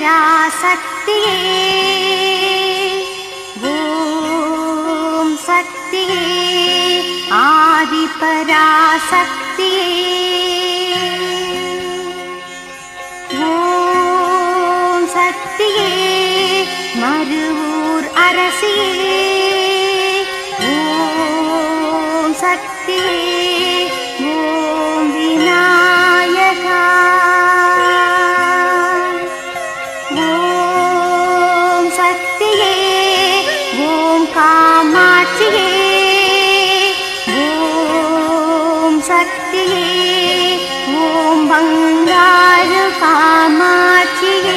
பராசக்தியே ஓம் சக்தியே ஆதி பராசக்தியே ஓம் சக்தியே மருவூர் அரசியே ஓம் சக்தியே ஓம் விநாயகா ஓம் சக்தியே ஓம் காமாட்சியே ஓம் சக்தியே ஓம் பங்காரு காமாட்சியே.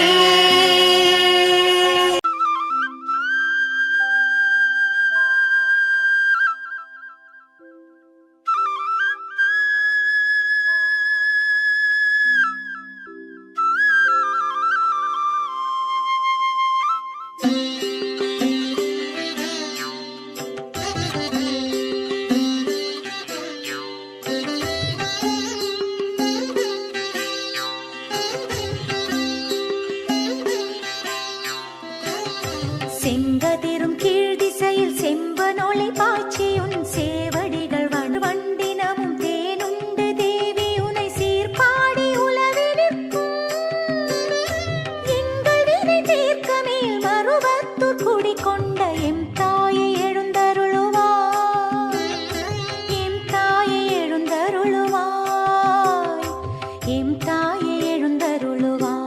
செங்கதிரும் கீழ் திசையில் செம்பனொளி பாய்ச்சியுன் சேவடிகள் வண்டினமும் தேனுண்டு தேவி உனை சீர்பாடி உலவி நிற்கும் எங்கள் வினை தீர்க்க மேல் மருவத்தூர் குடிகொண்ட எம் தாயை எழுந்தருளுவாய் எம் தாயை எழுந்தருளுவாய் எம் தாயை எழுந்தருளுவாய்.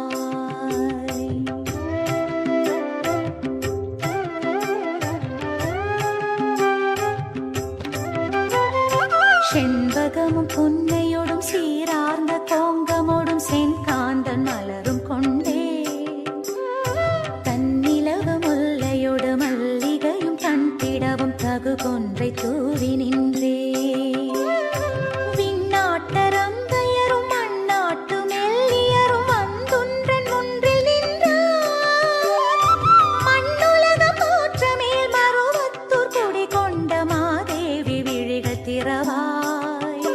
செண்பகமும் புன்னையோடும் சீரார்ந்த கோங்கமோடும் செங்காந்தன் மலரும் கொண்டே தன்னிலவு முல்லையோடு மல்லிகையும் தன்பிடவும் தகு கொன்றை தூவி நின்றே விண்ணாட்டரம் தயரும் மண்ணாட்டு மெல்லியரும் வந்துன்றன் ஒன்றில் நின்றார் மண்ணுலக போற்ற மேல் மருவத்தூர் குடி கொண்ட மாதேவி விழிகள் திறவாய்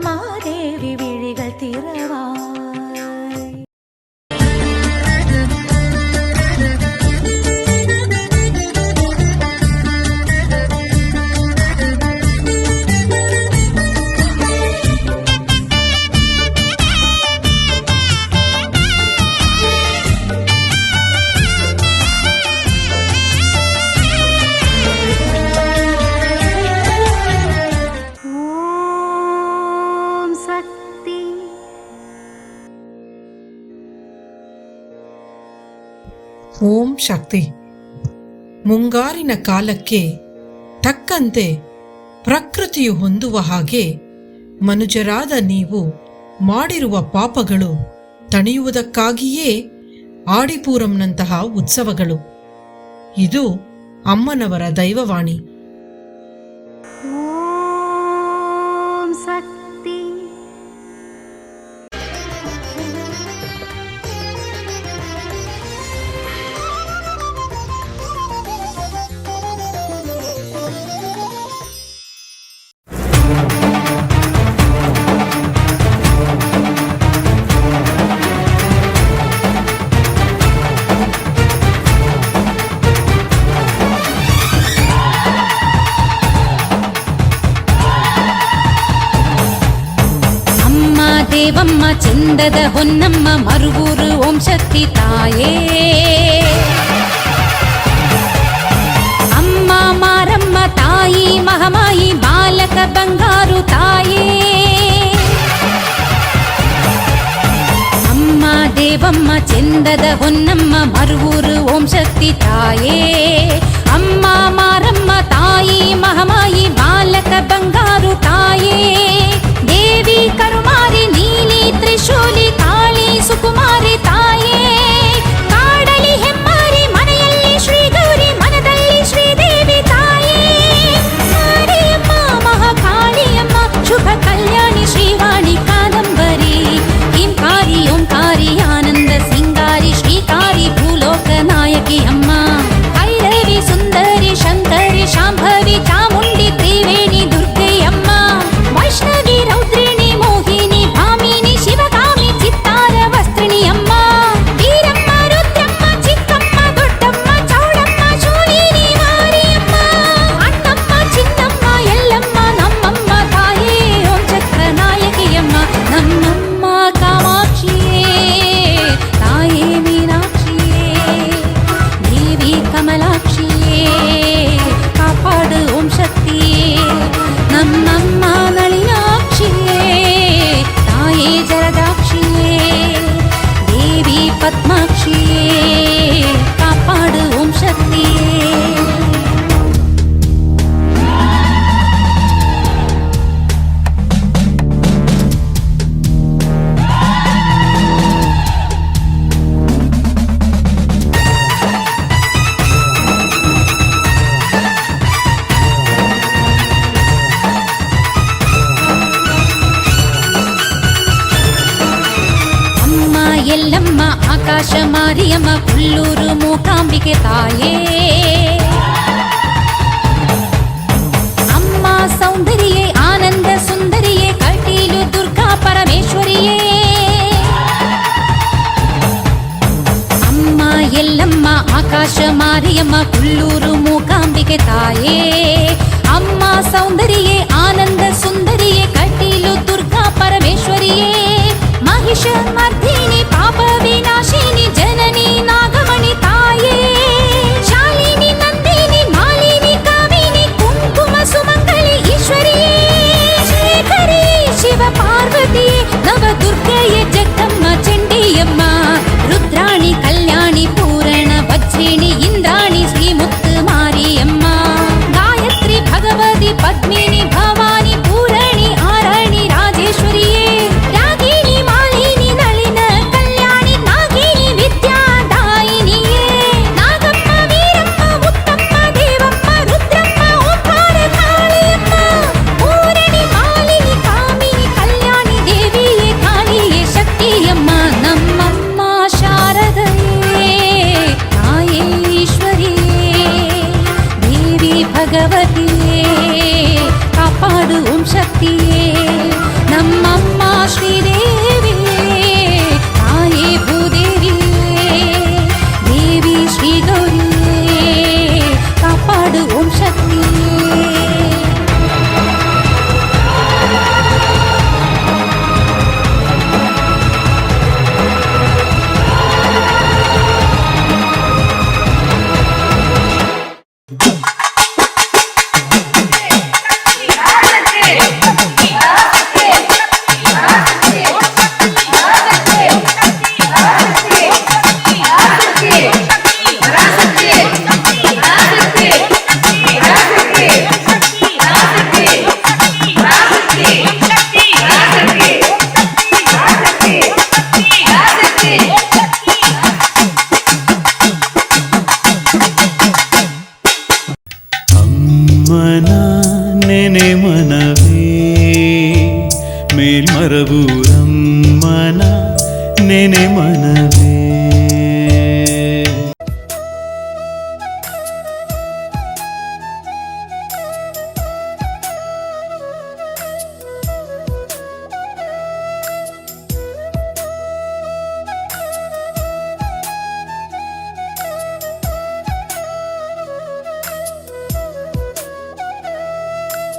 மாதேவி விழிகள் திறவாய். ಓಂ ಸಕ್ತಿ ಓಂ ಶಕ್ತಿ. ಮುಂಗಾರಿನ ಕಾಲಕ್ಕೆ ತಕ್ಕಂತೆ ಪ್ರಕೃತಿಯು ಹೊಂದುವ ಹಾಗೆ ಮನುಜರಾದ ನೀವು ಮಾಡಿರುವ ಪಾಪಗಳು ತಣಿಯುವುದಕ್ಕಾಗಿಯೇ ಆಡಿಪೂರಂನಂತಹ ಉತ್ಸವಗಳು. ಇದು ಅಮ್ಮನವರ ದೈವವಾಣಿ. ಓಂ ಸಕ್ತಿ ದೇವಮ್ಮ ಚಂದದ ಹೊನ್ನಮ್ಮ ಮರುವೂರು ಓಂ ಶಕ್ತಿ ತಾಯೇ ಅಮ್ಮ ಮಾರಮ್ಮ ತಾಯಿ ಮಹಮಾಯಿ ಬಾಲಕ ಬಂಗಾರು ತಾಯೇ ಅಮ್ಮ ದೇವಮ್ಮ ಚಂದದ ಹೊನ್ನಮ್ಮ ಮರುವೂರು ಓಂ ಶಕ್ತಿ ತಾಯೇ ಅಮ್ಮ ಮಾರಮ್ಮ ತಾಯಿ ಮಹಮಾಯಿ ಬಾಲಕ ಬಂಗಾರು ತಾಯೇ ದೇವಿ ಕರುಮಾರಿ ನೀಲಿ ತ್ರಿಶೂಲಿ ಕಾಳಿ ಸುಕುಮಾರಿ ತಾಯೇ ಕಾಡಲಿ ಹೆಮ್ಮಾರಿ ಮನೆಯಲ್ಲಿ ಶ್ರೀ ಗೌರಿ ಮನದಲ್ಲಿ ಶ್ರೀದೇವಿ ತಾಯೇ ಮಾರಿಯಮ್ಮ ಮಹಾಕಾಳಿಯಮ್ಮ ಶುಭ ಕಲ್ಯಾಣಿ ಶ್ರೀವಾಣಿ ಕಾದಂಬರಿ ಹಿಂಕಾರಿ ಓಂಕಾರಿ ಆನಂದ ಸಿಂಗಾರಿ ಶ್ರೀಕಾರಿ ಭೂಲೋಕ ನಾಯಕಿ ಅಮ್ಮ ಭೈರವಿ ಸುಂದರಿ ಶಂಕರಿ ಶಾಂಭವಿ ಚಾಮುಂಡಿ ತ್ರಿವೇಣಿ ದುರ್ಗೆಯ ಎಲ್ಲಮ್ಮ ಆಕಾಶ ಮಾರಿಯಮ್ಮ ಹುಲ್ಲೂರು ಮೂಕಾಂಬಿಕೆ ತಾಯೇ ಅಮ್ಮ ಸೌಂದರ್ಯೇ ಆನಂದ ಸುಂದರಿಯೇ ಕಟೀಲು ದುರ್ಗಾ ಪರಮೇಶ್ವರಿಯೇ ಅಮ್ಮ ಎಲ್ಲಮ್ಮ ಆಕಾಶ ಮಾರಿಯಮ್ಮ ಹುಲ್ಲೂರು ಮೂಕಾಂಬಿಕೆ ತಾಯೇ ಅಮ್ಮ ಸೌಂದರ್ಯೇ ಆನಂದ ಸುಂದರಿಯೇ ಕಟೀಲು ದುರ್ಗಾ ಪರಮೇಶ್ವರಿಯೇ ಮಹಿಷ ಮರ್ದಿನಿ ಪಾಪ ವಿನಾಶಿನಿ ಜನನಿ ನಾಗಮಣಿ ತಾಯೇ ಶಾಲಿನಿ ನಂದಿನಿ ಮಾಲಿನಿ ಕಾಮಿನಿ ಕುಂಕುಮ ಸುಮಂಗಲಿ ಈಶ್ವರಿಯೇ ಶ್ರೀಕರಿ ಶಿವ ಪಾರ್ವತಿಯೇ ನವ ದುರ್ಗೆಯೇ ಜಗಮ್ಮ ಚಂಡಿಯಮ್ಮ ರುದ್ರಾಣಿ ಕಲ್ಯಾಣಿ ಪೂರಣ ವಜ್ರಿಣಿ ಇಂದ್ರಾಣಿ ಶ್ರೀ ಮುತ್ತು ಮಾರಿಯಮ್ಮ ಗಾಯತ್ರಿ ಭಗವತಿ ಪದ್ಮಿನಿ ಭವಾನಿ ಪೂರಣಿ ಆರಣಿ ರಾಜೇಶ್ವರಿಯೇ ರಾಗಿಣಿ ಮಾಲಿನಿ ನಳಿನ ಕಲ್ಯಾಣಿ ನಾಗಿನಿ ವಿದ್ಯಾದಾಯಿನಿಯೇ ನಾಗಮ್ಮ ವೀರಮ್ಮ ಮುತ್ತಮ್ಮ ದೇವಮ್ಮ ರುದ್ರಮ್ಮ ಓಂಕಾರ ಕಾಳಿಯಮ್ಮ ಪೂರಣಿ ಮಾಲಿನಿ ಕಾಮಿನಿ ಕಲ್ಯಾಣಿ ದೇವಿಯೇ ಕಾಳಿಯೇ ಶಕ್ತಿಯಮ್ಮ ನಮ್ಮಮ್ಮ ಶಾರದೆಯೇ ತಾಯೇ ಈಶ್ವರಿಯೇ ದೇವಿ ಭಗವತಿಯೇ ಕಾಪಾಡು ಓಂ ಶಕ್ತಿಯೇ ನಮ್ಮಮ್ಮ ಶ್ರೀದೇವಿಯೇ ತಾಯೇ ಭೂದೇವಿಯೇ ದೇವಿ ಶ್ರೀ ಗೌರಿಯೇ ಕಾಪಾಡು ಓಂ ಶಕ್ತಿಯೇ ಅಮ್ಮನ ನೆನೆ ಮನವೇ ಮೇಲ್ಮರಬೂರಮ್ಮನ ನೆನೆ ಮನವೇ